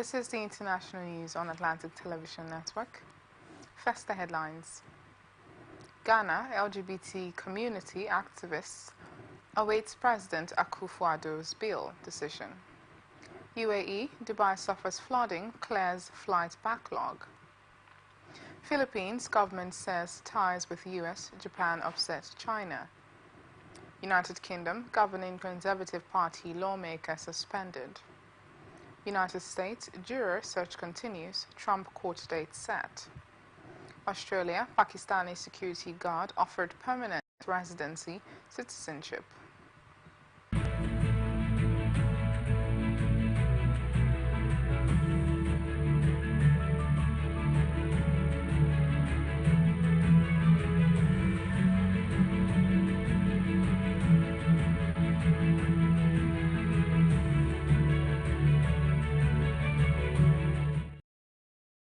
This is the international news on Atlantic Television Network. First, the headlines. Ghana LGBT community activists awaits President Akufo-Addo's bail decision. UAE, Dubai suffers flooding, clears flight backlog. Philippines government says ties with US, Japan upset China. United Kingdom, governing Conservative Party lawmaker suspended. United States, juror search continues, Trump court date set. Australia, Pakistani security guard offered permanent residency citizenship.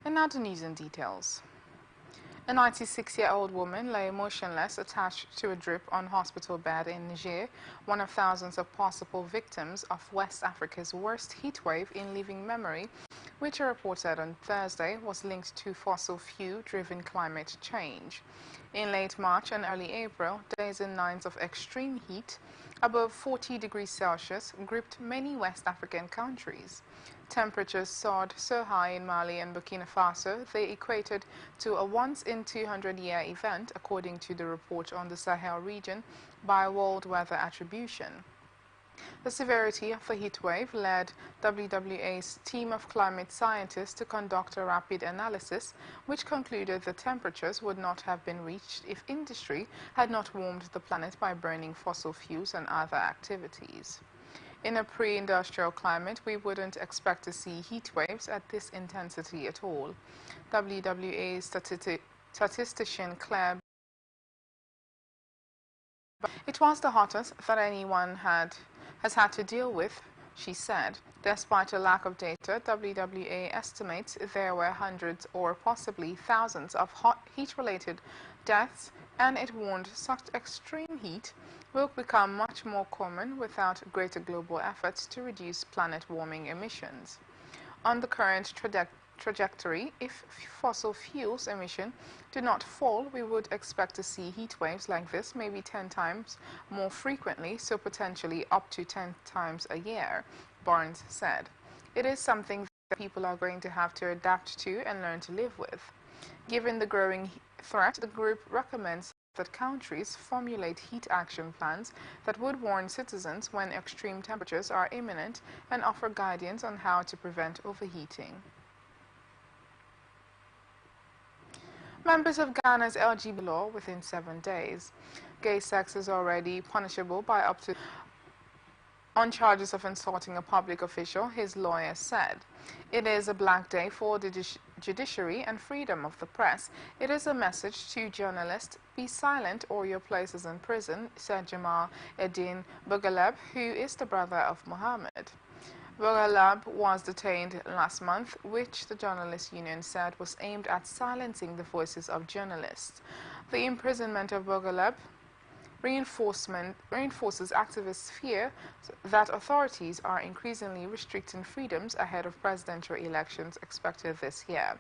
And now the news in details. A 96-year-old woman lay motionless attached to a drip-on hospital bed in Niger, one of thousands of possible victims of West Africa's worst heatwave in living memory, which a report said on Thursday was linked to fossil fuel-driven climate change. In late March and early April, days and nights of extreme heat above 40 degrees Celsius gripped many West African countries. Temperatures soared so high in Mali and Burkina Faso they equated to a once-in-200-year event, according to the report on the Sahel region by World Weather Attribution. The severity of the heat wave led WWA's team of climate scientists to conduct a rapid analysis, which concluded the temperatures would not have been reached if industry had not warmed the planet by burning fossil fuels and other activities. In a pre-industrial climate, we wouldn't expect to see heat waves at this intensity at all. WWA statistician Claire, it was the hottest that anyone has had to deal with, she said. Despite a lack of data, WWA estimates there were hundreds or possibly thousands of heat-related deaths, and it warned such extreme heat will become much more common without greater global efforts to reduce planet warming emissions. On the current trajectory, if fossil fuels emission do not fall, we would expect to see heat waves like this maybe 10 times more frequently, so potentially up to 10 times a year, Barnes said. It is something that people are going to have to adapt to and learn to live with. Given the growing threat, the group recommends that countries formulate heat action plans that would warn citizens when extreme temperatures are imminent and offer guidance on how to prevent overheating. Members of Ghana's LGBT law within 7 days. Gay sex is already punishable by up to on charges of insulting a public official, his lawyer said. It is a black day for the judiciary and freedom of the press. It is a message to journalists, be silent or your place is in prison, said Jamal Eddin Bougaleb, who is the brother of Mohammed. Bougaleb was detained last month, which the Journalists Union said was aimed at silencing the voices of journalists. The imprisonment of Bougaleb reinforces activists' fear that authorities are increasingly restricting freedoms ahead of presidential elections expected this year.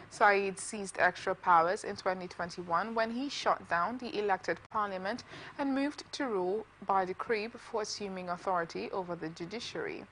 Said seized extra powers in 2021 when he shut down the elected parliament and moved to rule by decree before assuming authority over the judiciary.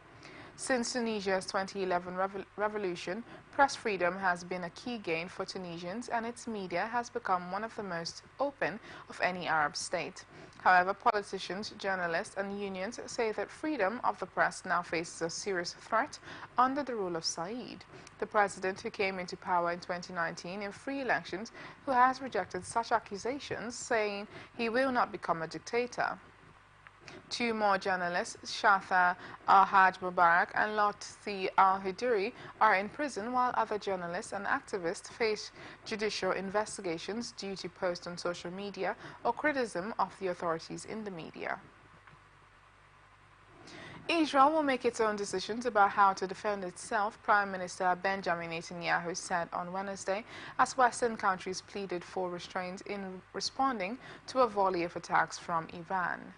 Since Tunisia's 2011 revolution, press freedom has been a key gain for Tunisians, and its media has become one of the most open of any Arab state. However, politicians, journalists, and unions say that freedom of the press now faces a serious threat under the rule of Said, the president who came into power in 2019 in free elections, who has rejected such accusations, saying he will not become a dictator. 2 more journalists, Shatha Al-Haj Mubarak and Lotfi Al-Hiduri, are in prison, while other journalists and activists face judicial investigations due to posts on social media or criticism of the authorities in the media. Israel will make its own decisions about how to defend itself, Prime Minister Benjamin Netanyahu said on Wednesday, as Western countries pleaded for restraint in responding to a volley of attacks from Iran.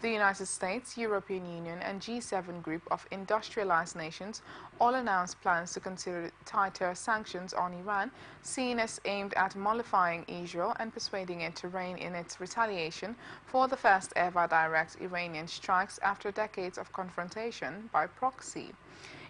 The United States, European Union, and G7 group of industrialized nations all announced plans to consider tighter sanctions on Iran, seen as aimed at mollifying Israel and persuading it to rein in its retaliation for the first ever direct Iranian strikes after decades of confrontation by proxy.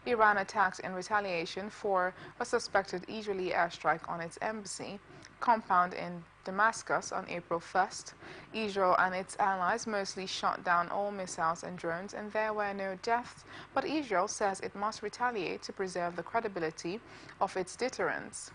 Iran attacked in retaliation for a suspected Israeli airstrike on its embassy compound in Damascus on April 1st. Israel and its allies mostly shot down all missiles and drones, and there were no deaths, but Israel says it must retaliate to preserve the credibility of its deterrence.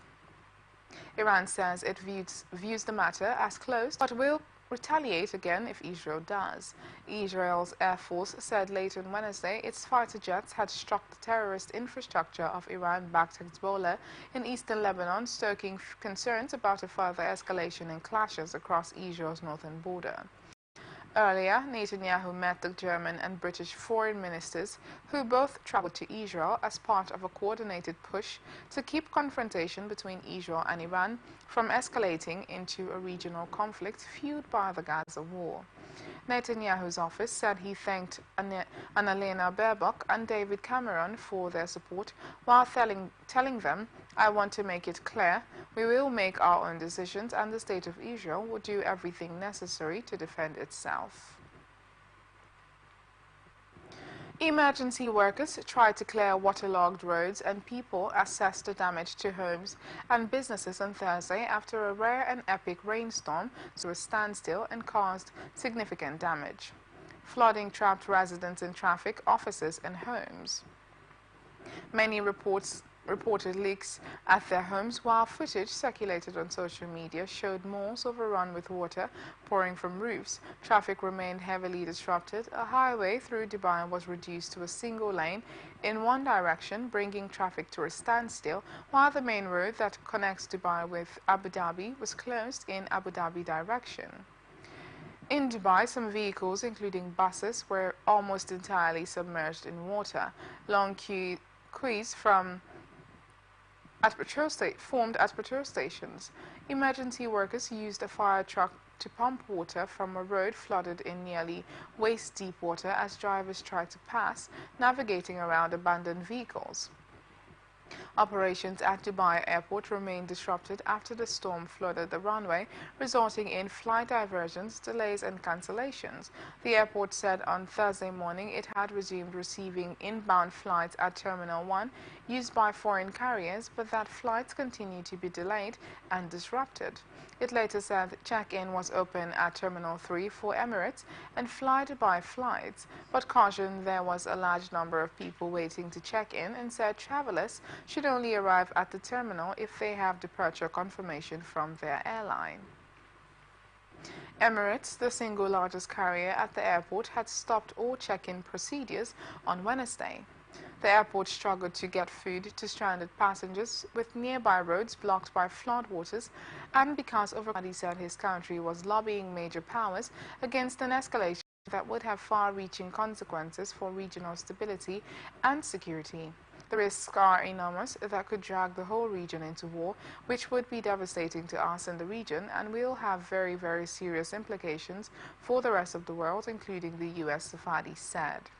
Iran says it views the matter as closed, but will retaliate again if Israel does. Israel's Air Force said late on Wednesday its fighter jets had struck the terrorist infrastructure of Iran-backed Hezbollah in eastern Lebanon, stoking concerns about a further escalation in clashes across Israel's northern border. Earlier, Netanyahu met the German and British foreign ministers, who both traveled to Israel as part of a coordinated push to keep confrontation between Israel and Iran from escalating into a regional conflict fueled by the Gaza war. Netanyahu's office said he thanked Annalena Baerbock and David Cameron for their support, while telling them, "I want to make it clear, we will make our own decisions and the State of Israel will do everything necessary to defend itself." Emergency workers tried to clear waterlogged roads and people assessed the damage to homes and businesses on Thursday after a rare and epic rainstorm to a standstill and caused significant damage. Flooding trapped residents in traffic, offices, and homes. Many reported leaks at their homes, while footage circulated on social media showed malls overrun with water pouring from roofs. Traffic remained heavily disrupted. A highway through Dubai was reduced to a single lane in one direction, bringing traffic to a standstill, while the main road that connects Dubai with Abu Dhabi was closed in Abu Dhabi direction. In Dubai, some vehicles, including buses, were almost entirely submerged in water. Long queues formed at petrol stations. Emergency workers used a fire truck to pump water from a road flooded in nearly waist-deep water as drivers tried to pass, navigating around abandoned vehicles. Operations at Dubai Airport remained disrupted after the storm flooded the runway, resulting in flight diversions, delays, and cancellations. The airport said on Thursday morning it had resumed receiving inbound flights at Terminal 1 used by foreign carriers, but that flights continued to be delayed and disrupted. It later said check-in was open at Terminal 3 for Emirates and Fly Dubai flights, but cautioned there was a large number of people waiting to check in and said travelers should only arrive at the terminal if they have departure confirmation from their airline. Emirates, the single largest carrier at the airport, had stopped all check-in procedures on Wednesday. The airport struggled to get food to stranded passengers, with nearby roads blocked by floodwaters, and because Overcrowding said his country was lobbying major powers against an escalation that would have far-reaching consequences for regional stability and security. The risks are enormous that could drag the whole region into war, which would be devastating to us in the region and will have very, very serious implications for the rest of the world, including the US, Safadi said.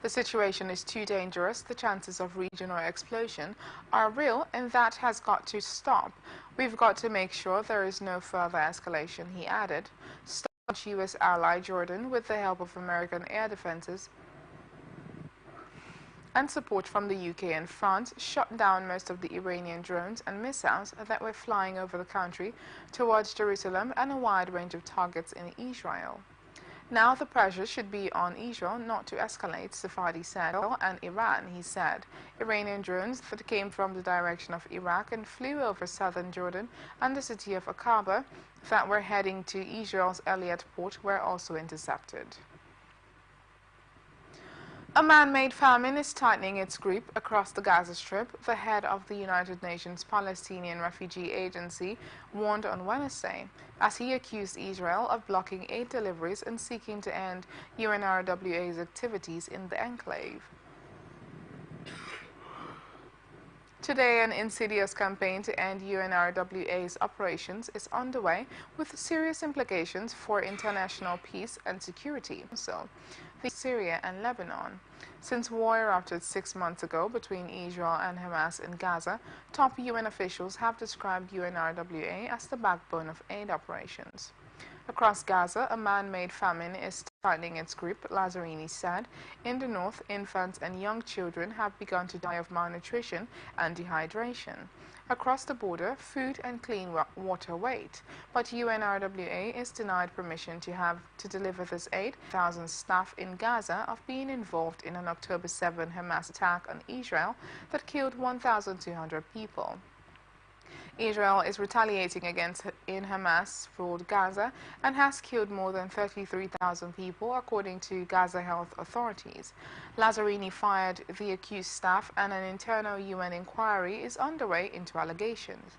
The situation is too dangerous. The chances of regional explosion are real, and that has got to stop. We've got to make sure there is no further escalation, he added. Staunch U.S. ally Jordan, with the help of American air defenses and support from the UK and France, shot down most of the Iranian drones and missiles that were flying over the country towards Jerusalem and a wide range of targets in Israel. Now the pressure should be on Israel not to escalate, Safadi said, and Iran, he said. Iranian drones that came from the direction of Iraq and flew over southern Jordan and the city of Aqaba that were heading to Israel's Elliot port were also intercepted. A man-made famine is tightening its grip across the Gaza Strip, the head of the United Nations Palestinian Refugee Agency warned on Wednesday, as he accused Israel of blocking aid deliveries and seeking to end UNRWA's activities in the enclave. Today, an insidious campaign to end UNRWA's operations is underway with serious implications for international peace and security. So, Syria and Lebanon. Since war erupted 6 months ago between Israel and Hamas in Gaza, top UN officials have described UNRWA as the backbone of aid operations. Across Gaza, a man-made famine is tightening its grip, Lazzarini said. In the north, infants and young children have begun to die of malnutrition and dehydration. Across the border, food and clean water wait, but UNRWA is denied permission to deliver this aid. Thousands staff in Gaza of being involved in an October 7 Hamas attack on Israel that killed 1,200 people. Israel is retaliating against Hamas-ruled Gaza and has killed more than 33,000 people, according to Gaza health authorities. Lazzarini fired the accused staff, and an internal UN inquiry is underway into allegations.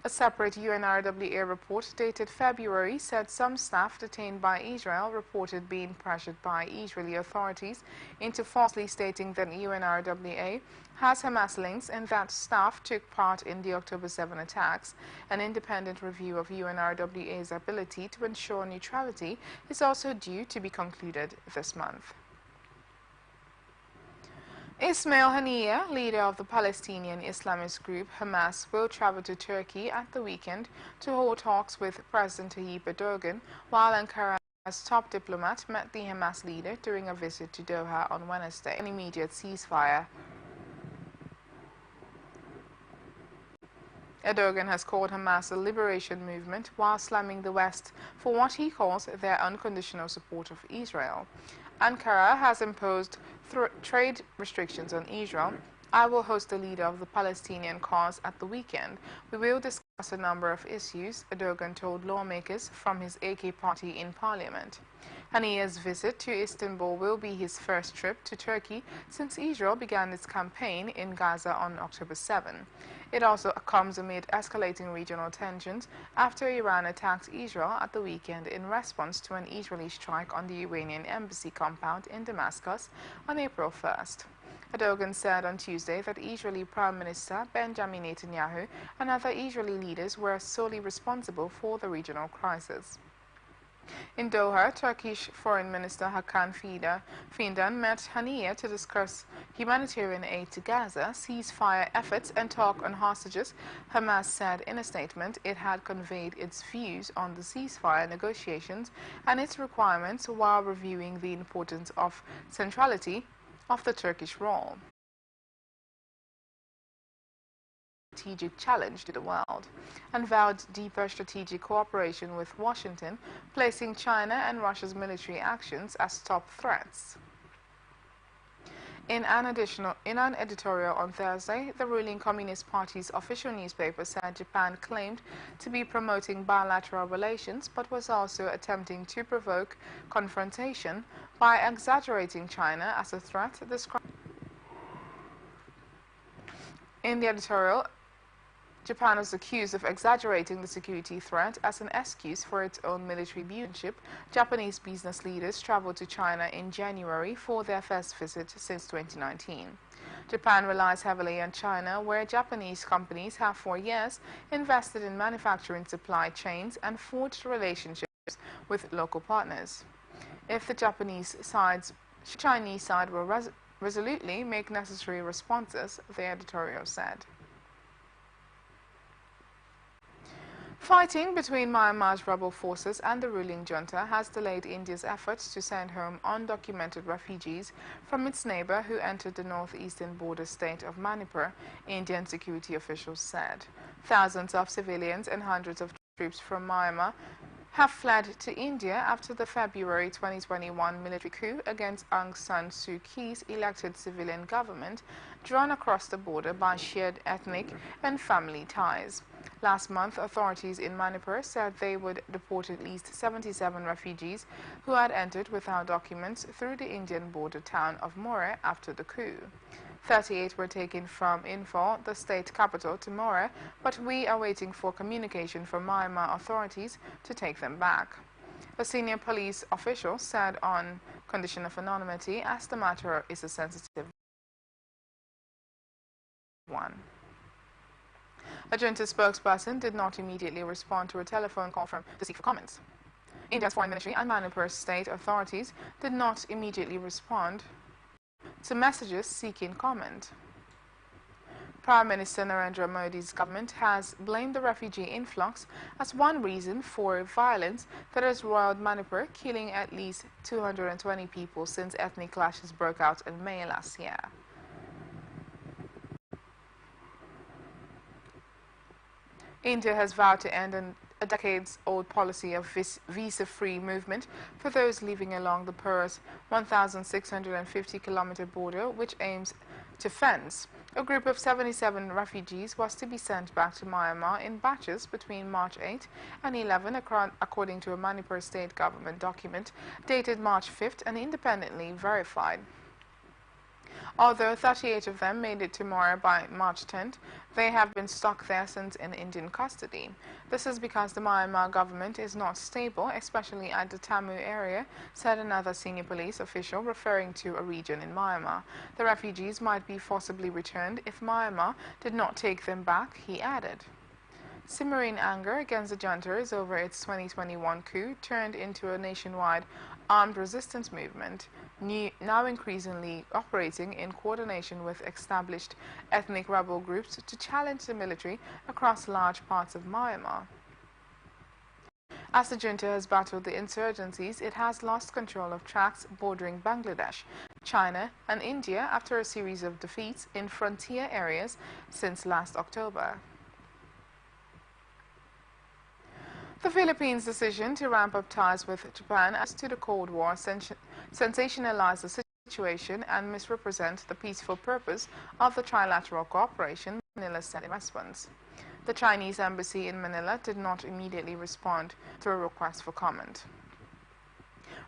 A separate UNRWA report dated February said some staff detained by Israel reported being pressured by Israeli authorities into falsely stating that UNRWA has Hamas links and that staff took part in the October 7 attacks. An independent review of UNRWA's ability to ensure neutrality is also due to be concluded this month. Ismail Haniyeh, leader of the Palestinian Islamist group Hamas, will travel to Turkey at the weekend to hold talks with President Tayyip Erdogan, while Ankara's top diplomat met the Hamas leader during a visit to Doha on Wednesday. An immediate ceasefire. Erdogan has called Hamas a liberation movement while slamming the West for what he calls their unconditional support of Israel. Ankara has imposed trade restrictions on Israel. I will host the leader of the Palestinian cause at the weekend. We will discuss a number of issues, Erdogan told lawmakers from his AK party in parliament. Haniyeh's visit to Istanbul will be his first trip to Turkey since Israel began its campaign in Gaza on October 7. It also comes amid escalating regional tensions after Iran attacked Israel at the weekend in response to an Israeli strike on the Iranian embassy compound in Damascus on April 1st. Erdogan said on Tuesday that Israeli Prime Minister Benjamin Netanyahu and other Israeli leaders were solely responsible for the regional crisis. In Doha, Turkish Foreign Minister Hakan Fidan met Haniyeh to discuss humanitarian aid to Gaza, ceasefire efforts, and talk on hostages. Hamas said in a statement it had conveyed its views on the ceasefire negotiations and its requirements while reviewing the importance of centrality of the Turkish role. Strategic challenge to the world, and vowed deeper strategic cooperation with Washington, placing China and Russia's military actions as top threats. In an editorial on Thursday, the ruling Communist Party's official newspaper said Japan claimed to be promoting bilateral relations but was also attempting to provoke confrontation by exaggerating China as a threat. In the editorial, Japan was accused of exaggerating the security threat as an excuse for its own military abusive. Japanese business leaders traveled to China in January for their first visit since 2019. Japan relies heavily on China, where Japanese companies have for years invested in manufacturing supply chains and forged relationships with local partners. If the Chinese side will resolutely make necessary responses, the editorial said. Fighting between Myanmar's rebel forces and the ruling junta has delayed India's efforts to send home undocumented refugees from its neighbor who entered the northeastern border state of Manipur, Indian security officials said. Thousands of civilians and hundreds of troops from Myanmar have fled to India after the February 2021 military coup against Aung San Suu Kyi's elected civilian government, drawn across the border by shared ethnic and family ties. Last month, authorities in Manipur said they would deport at least 77 refugees who had entered without documents through the Indian border town of More after the coup. 38 were taken from Imphal, the state capital, to More, but we are waiting for communication from Myanmar authorities to take them back. A senior police official said on condition of anonymity, as the matter is a sensitive A junta spokesperson did not immediately respond to a telephone call to seek for comments. India's foreign ministry and Manipur state authorities did not immediately respond to messages seeking comment. Prime Minister Narendra Modi's government has blamed the refugee influx as one reason for violence that has roiled Manipur, killing at least 220 people since ethnic clashes broke out in May last year. India has vowed to end a decades-old policy of visa-free movement for those living along the porous 1,650-kilometer border, which aims to fence. A group of 77 refugees was to be sent back to Myanmar in batches between March 8 and 11, according to a Manipur state government document dated March 5th and independently verified. Although 38 of them made it to Myanmar by March 10th, they have been stuck there since in Indian custody. This is because the Myanmar government is not stable, especially at the Tamu area, said another senior police official referring to a region in Myanmar. The refugees might be forcibly returned if Myanmar did not take them back, he added. Simmering anger against the juntas over its 2021 coup turned into a nationwide armed resistance movement, now increasingly operating in coordination with established ethnic rebel groups to challenge the military across large parts of Myanmar. As the junta has battled the insurgencies, it has lost control of tracts bordering Bangladesh, China, and India after a series of defeats in frontier areas since last October. The Philippines' decision to ramp up ties with Japan as to the Cold War sensationalize the situation and misrepresent the peaceful purpose of the trilateral cooperation, Manila said in response. The Chinese embassy in Manila did not immediately respond to a request for comment.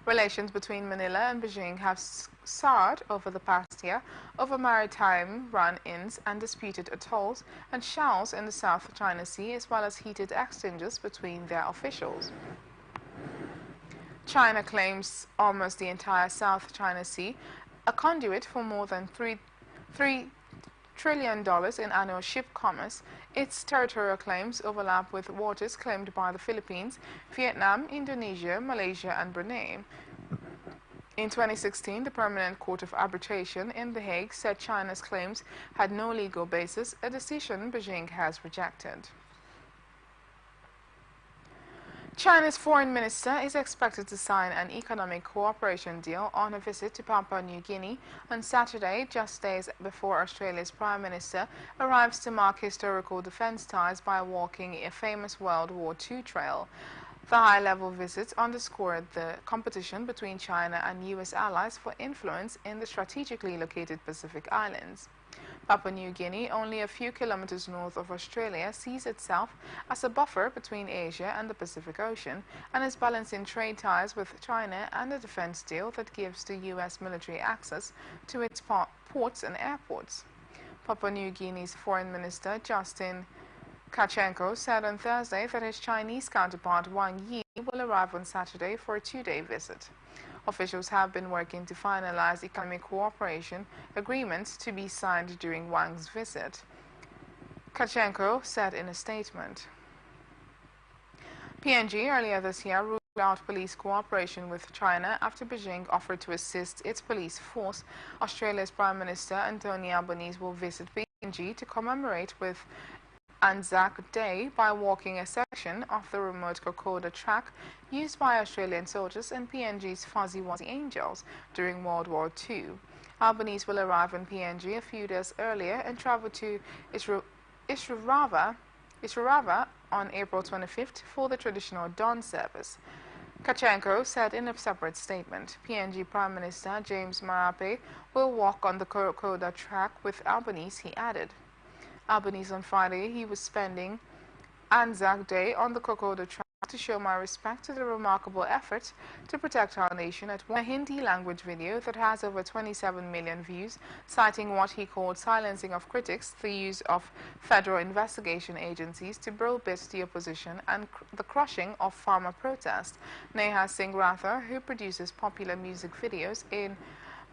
Relations between Manila and Beijing have soured over the past year over maritime run-ins and disputed atolls and shoals in the South China Sea, as well as heated exchanges between their officials. China claims almost the entire South China Sea, a conduit for more than $3 trillion in annual ship commerce. Its territorial claims overlap with waters claimed by the Philippines, Vietnam, Indonesia, Malaysia, and Brunei. In 2016, the Permanent Court of Arbitration in The Hague said China's claims had no legal basis, a decision Beijing has rejected. China's foreign minister is expected to sign an economic cooperation deal on a visit to Papua New Guinea on Saturday, just days before Australia's Prime Minister arrives to mark historical defense ties by walking a famous World War II trail. The high-level visit underscored the competition between China and U.S. allies for influence in the strategically located Pacific Islands. Papua New Guinea, only a few kilometers north of Australia, sees itself as a buffer between Asia and the Pacific Ocean and is balancing trade ties with China and a defense deal that gives the U.S. military access to its ports and airports. Papua New Guinea's Foreign Minister Justin Kachenko said on Thursday that his Chinese counterpart Wang Yi will arrive on Saturday for a two-day visit. Officials have been working to finalize economic cooperation agreements to be signed during Wang's visit, Kachenko said in a statement. PNG earlier this year ruled out police cooperation with China after Beijing offered to assist its police force. Australia's Prime Minister Anthony Albanese will visit PNG to commemorate with Anzac Day by walking a section of the remote Kokoda track used by Australian soldiers and PNG's Fuzzy Wuzzy Angels during World War II. Albanese will arrive in PNG a few days earlier and travel to Ishirawara on April 25th for the traditional dawn service. Kachenko said in a separate statement. PNG Prime Minister James Marape will walk on the Kokoda track with Albanese, he added. Albanese on Friday, he was spending Anzac Day on the Kokoda track to show my respect to the remarkable efforts to protect our nation at a Hindi language video that has over 27 million views, citing what he called silencing of critics, the use of federal investigation agencies to browbeat the opposition, and the crushing of farmer protest. Neha Singh Rathore, who produces popular music videos in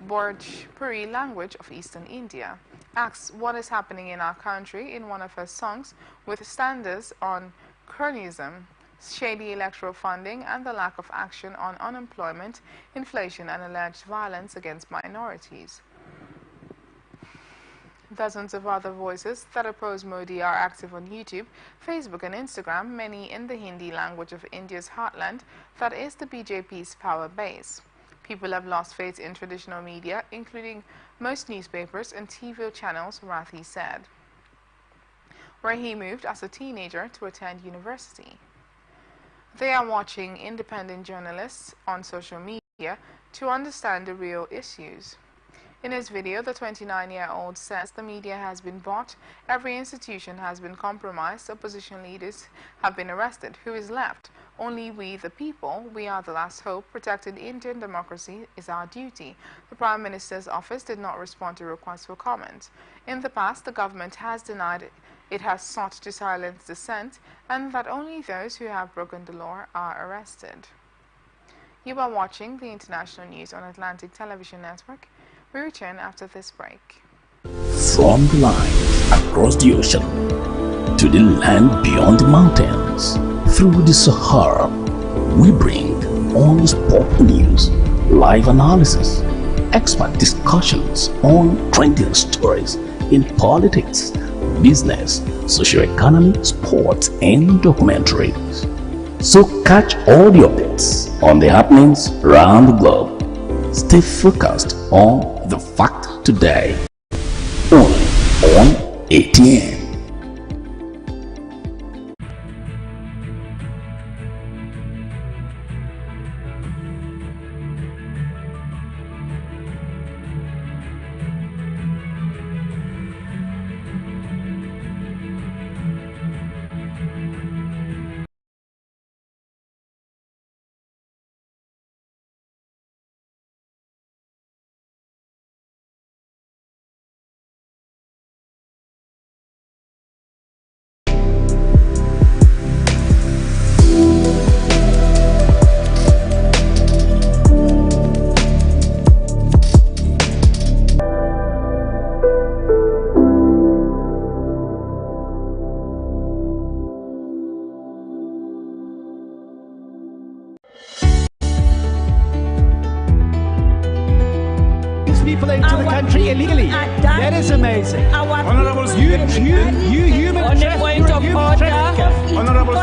Bhojpuri language of eastern India, asks what is happening in our country in one of her songs with standards on cronyism, shady electoral funding, and the lack of action on unemployment, inflation, and alleged violence against minorities. Dozens of other voices that oppose Modi are active on YouTube, Facebook, and Instagram, many in the Hindi language of India's heartland, that is the BJP's power base. People have lost faith in traditional media, including most newspapers and TV channels, Rathi said, where he moved as a teenager to attend university. They are watching independent journalists on social media to understand the real issues. In his video, the 29-year-old says the media has been bought, every institution has been compromised, opposition leaders have been arrested. Who is left? Only we, the people. We are the last hope. Protecting Indian democracy is our duty. The Prime Minister's office did not respond to requests for comment. In the past, the government has denied it has sought to silence dissent, and that only those who have broken the law are arrested. You are watching the international news on Atlantic Television Network. We return after this break. From the line across the ocean to the land beyond the mountains, through the Sahara, we bring on-the-spot news, live analysis, expert discussions on trending stories in politics, business, socio-economy, sports, and documentaries. So catch all the updates on the happenings around the globe. Stay focused on the fact today, only on ATN. People into the country illegally. That is amazing. Honorable You human on the point of order. Honorable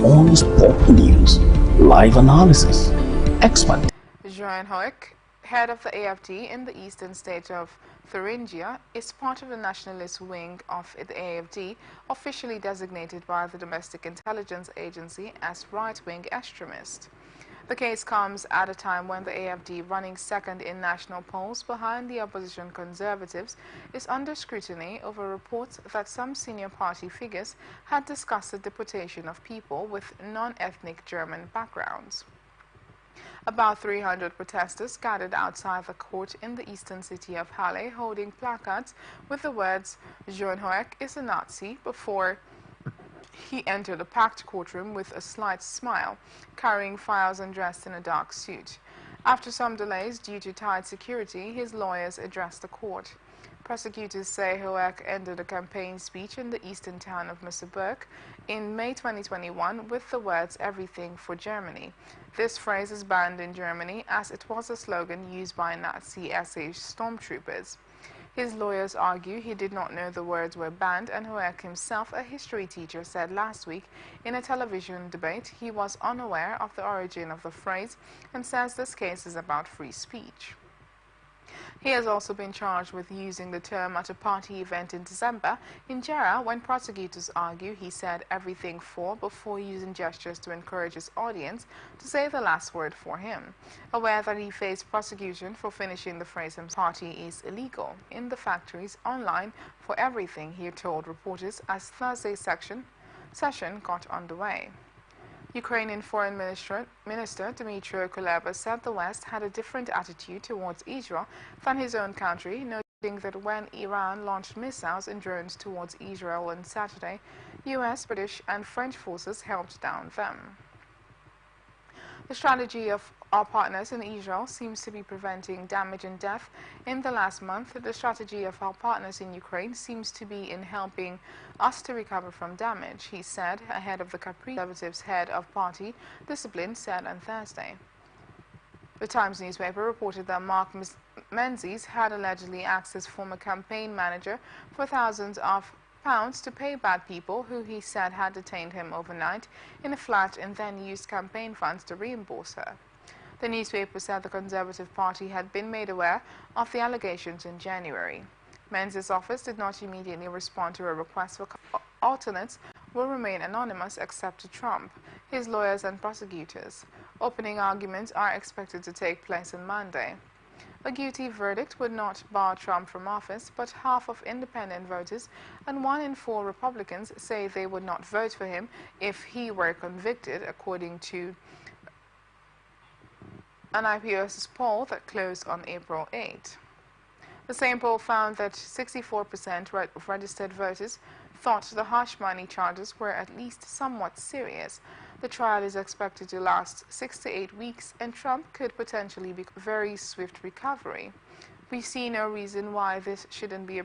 On-the-spot news, live analysis, expert. Johan Hoek, head of the AFD in the eastern state of Thuringia, is part of the nationalist wing of the AFD, officially designated by the Domestic Intelligence Agency as right-wing extremist. The case comes at a time when the AFD, running second in national polls behind the opposition Conservatives, is under scrutiny over reports that some senior party figures had discussed the deportation of people with non-ethnic German backgrounds. About 300 protesters gathered outside the court in the eastern city of Halle, holding placards with the words "Johan Hoek is a Nazi" before he entered a packed courtroom with a slight smile, carrying files and dressed in a dark suit. After some delays due to tight security, his lawyers addressed the court. Prosecutors say Hoek ended a campaign speech in the eastern town of Merseburg in May 2021 with the words "Everything for Germany." This phrase is banned in Germany as it was a slogan used by Nazi SS stormtroopers. His lawyers argue he did not know the words were banned, and Hoek himself, a history teacher, said last week in a television debate he was unaware of the origin of the phrase and says this case is about free speech. He has also been charged with using the term at a party event in December in Jeddah when prosecutors argue he said "everything for" before using gestures to encourage his audience to say the last word for him. Aware that he faced prosecution for finishing the phrase "his party is illegal" in the factories online for everything, he told reporters as Thursday's session got underway. Ukrainian Foreign Minister Dmytro Kuleba said the West had a different attitude towards Israel than his own country, noting that when Iran launched missiles and drones towards Israel on Saturday, US, British, and French forces held down them. The strategy of our partners in Israel seems to be preventing damage and death. In the last month, the strategy of our partners in Ukraine seems to be in helping us to recover from damage, he said, ahead of the Conservatives' head of party discipline said on Thursday. The Times newspaper reported that Mark Menzies had allegedly asked his former campaign manager for thousands of pounds to pay bad people who he said had detained him overnight in a flat and then used campaign funds to reimburse her. The newspaper said the Conservative Party had been made aware of the allegations in January. Menzies' office did not immediately respond to a request for alternates will remain anonymous except to Trump, his lawyers and prosecutors. Opening arguments are expected to take place on Monday. A guilty verdict would not bar Trump from office, but half of independent voters and 1 in 4 Republicans say they would not vote for him if he were convicted, according to an IPOS poll that closed on April 8. The same poll found that 64% of registered voters thought the hush money charges were at least somewhat serious. The trial is expected to last 6 to 8 weeks, and Trump could potentially be a very swift recovery. We see no reason why this shouldn't be a